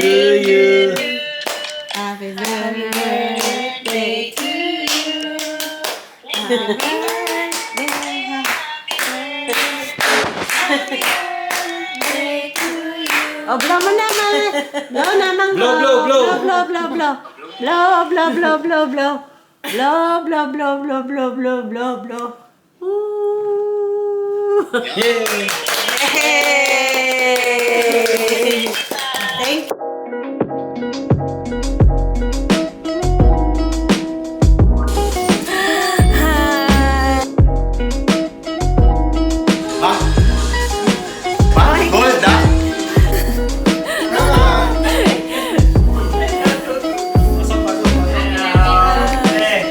you. Happy birthday to you. Happy birthday to you. Oh, blow mo naman. Blow naman. Blow, blow, blow. Blow, blow, blow. Blow, blow, blow, blow, blow. Blow, blow, blow, blow, blow, blow, blow, blow. Ooh. Yay! Hey! Thank you. Gold, ah?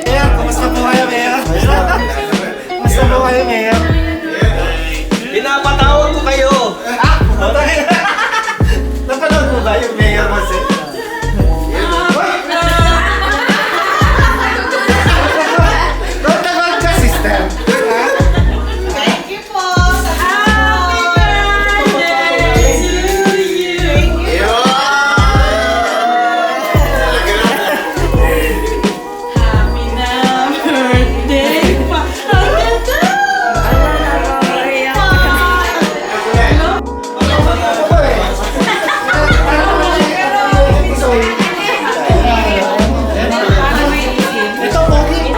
Mayor, kumusta po kayo, Mayor? Kumusta po kayo, Mayor? Pinapatawag ko kayo. Napanood mo ba yung Mayor kasi? Don't naman ka, sister. Thank you po sa happy birthday to you. Happy na birthday pa. Ito, Pogi.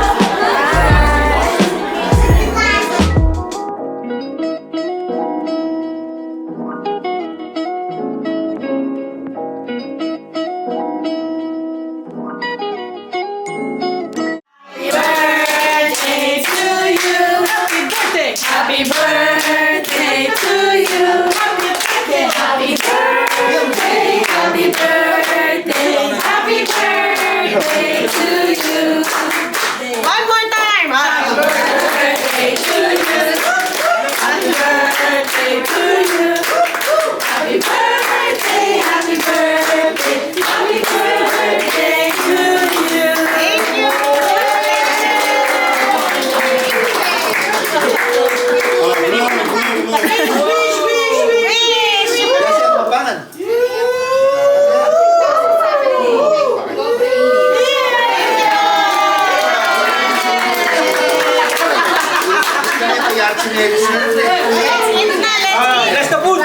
Birthday to you. Happy birthday. Happy birthday to you. Happy birthday. Happy birthday. Happy birthday. Happy birthday to you. One more time. Happy birthday to you. Happy birthday to you. Happy birthday. Happy birthday. Happy birthday to you. Thank you. Rest the food.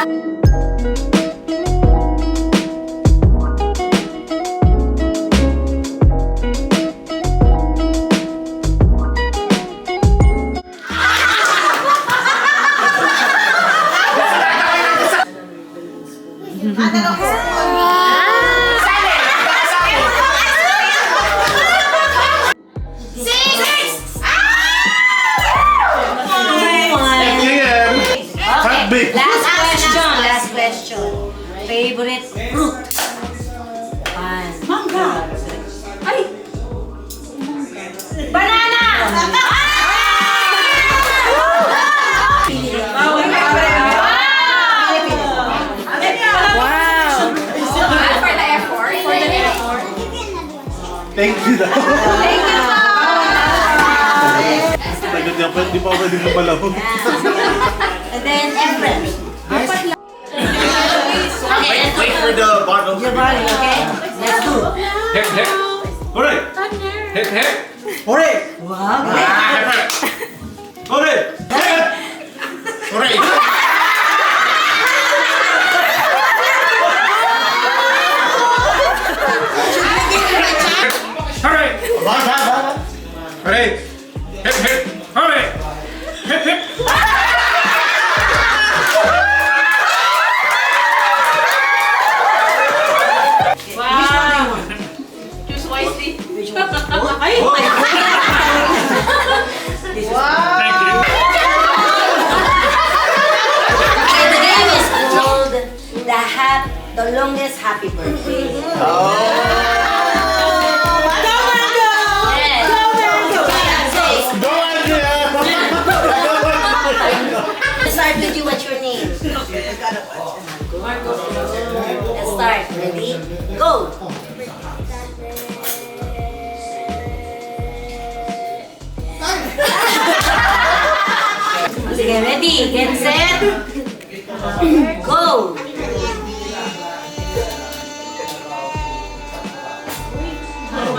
Heartbeat. Last question. Favorite fruit? Mangga. Ay! Banana! Wow! For the effort. Thank you daw. Thank you po! Tagot niya, di pa ako pwede kumalawag. And then, Efren. Wait for the bottle. Your body, okay? Let's do. Hip, hip. Hooray! Hip, hip. Hooray! Wow. Hip, hip. Hooray! Hip. Hooray! Hooray! Hooray! Hip, hip. Hooray! Hip, hip. Wow! Choose wisely. Ay! Thank you. And the game is called the longest happy birthday. Yes. Let's start with you. What's your name? Let's start. Ready? Go. Sige, ready? Get set. Go.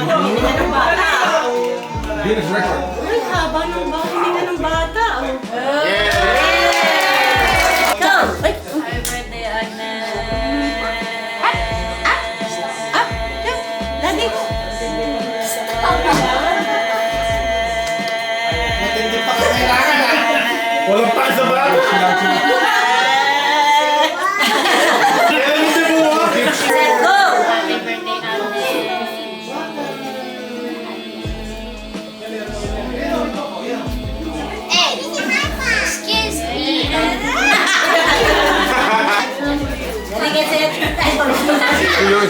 Hininga ng bata. Guinness record. Uy, haba ng hininga ng bata. Oh. Go! Happy birthday, Agnes. Up. Lagi. Matindi pa ka kailangan ha. Walang pa sa ba? Set, go! Happy birthday, Agnes. Excuse me. Dali ka, Set.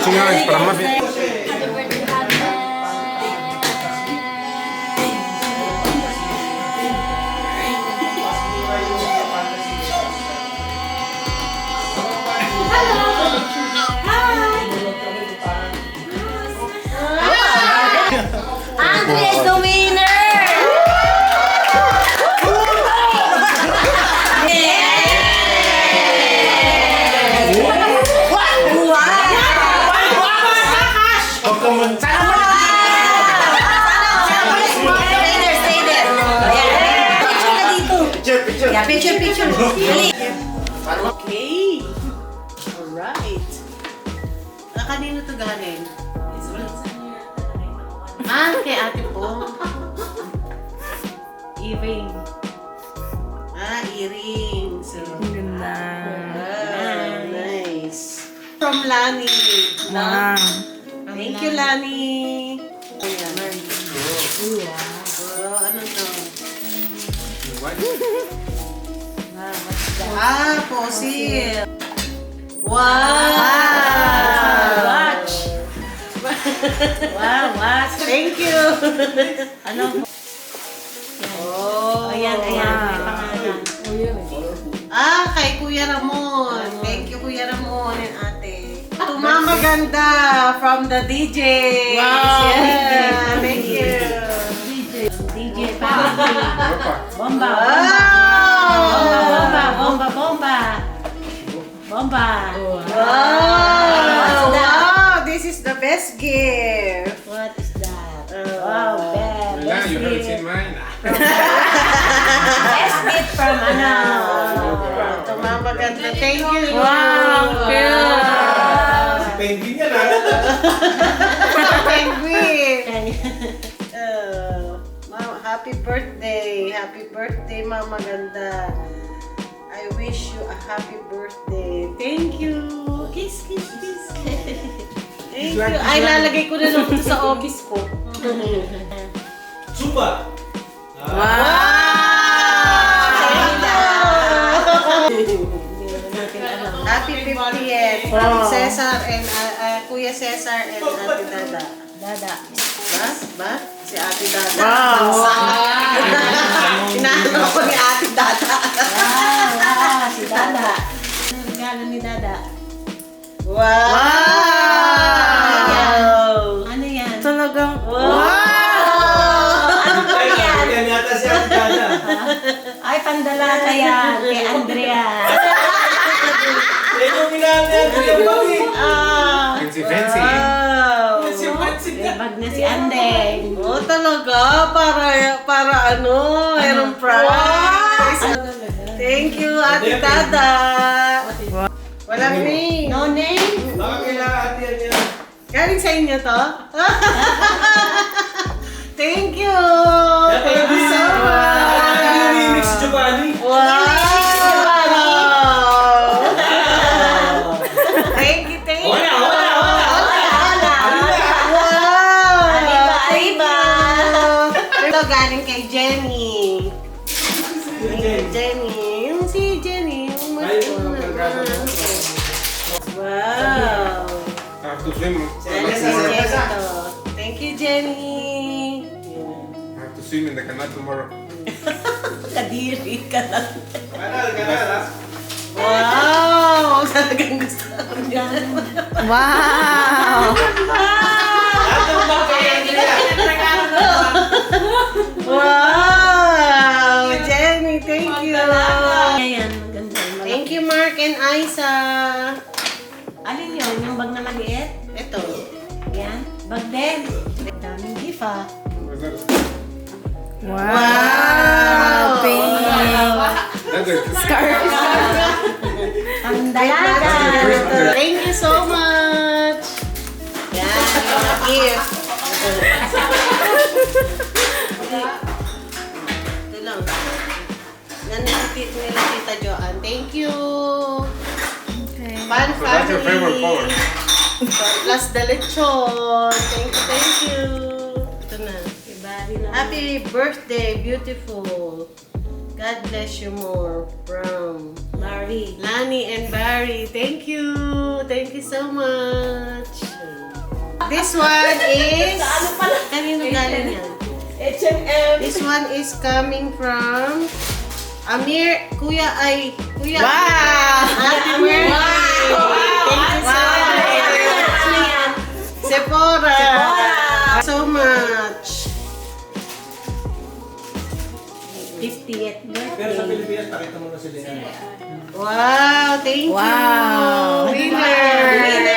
Señores, para más bien. Happy birthday, Agnes. Andrea is the winner! Huwag ka man. Stay there. Picture ka dito. Picture. Yeah, picture. Dali. Okay. Alright. Kanino to galing? Kay ate po. Earring. Earring. So, nice. From Lani. Wow. Thank you, Lani. Ayan. Ano to? Fossil. Wow! Watch! Wow, watch! Thank you! Ano? Oh, ayan. May pangalan. Kay Kuya Ramon. Thank you, Kuya Ramon and ate. Tumamaganda from the DJ. Wow. Yeah, thank you. DJ Bomba. Bomba. Wow, this is the best gift. What is that? Wow, Yeah, you haven't seen mine. Best gift from Tumamaganda. Thank you. Wow, cute. Penguin yan ha. Penguin. Mama, happy birthday. Happy birthday, Mama Ganda. I wish you a happy birthday. Thank you. Kiss. Thank you. Ay, lalagay ko na lang ito sa office ko. Zumba. Happy 50th from Cesar and Kuya Cesar and Ate Dada. Ba? Si Ate Dada. Wow. Inaano ko ni Ate Dada. Si Dada. Ano regalo ni Dada? Wow! Ano yan? Talagang, Wow! Ano ba yan? Yan yata si Ate Dada. Ay, pandalata yan kay Andrea. Yan yung minahan niya. Fancy. Wow! May bag na si Andeng. Oh, talaga? Para ano? Mayroong prize. Thank you, Ate Dada. Walang name. No name? Baka kailangan ate yan yan. Galing sa inyo to? Thank you! Thank you so much! Remix Giovanni. Wow! Thank you. Hola. Wow! Arriba! Ito galing kay Jenny. Jenny. Yung si Jenny. Yung Ay, yung mga pagkasa. Wow! I have to swim. Thank you, Jenny. I have to swim in the canal tomorrow. Kadiri ka lang. Kanal. Wow! Talagang gusto ko niya. wow. Wow! Jenny, thank you. Ayan, maganda. Thank you, Mark and Isa. Alin yun? Yung bag na maliit? Ito. Yan. Bag din. Daming gift ah. Wow. Pink. That's a Scarf. Ang dalaga. Thank you so much. Yan, yung gift. Ito lang. Yan nila Tita Joanne. Thank you. Okay. Fun So that's your favorite color. Plus the lechon. Thank you. Ito na. Happy birthday, beautiful. God bless you more. From Mary. Lani and Barry. Thank you. Thank you so much. This one is... Kanino galing yan? H&M. This one is coming from Amir. Kuya. Wow. Happy birthday. Thank you so much. Sephora. So much. 50th birthday. Pero sa Pilipinas, pakita mo na si Leanne. Wow, thank you. Wow. Winner.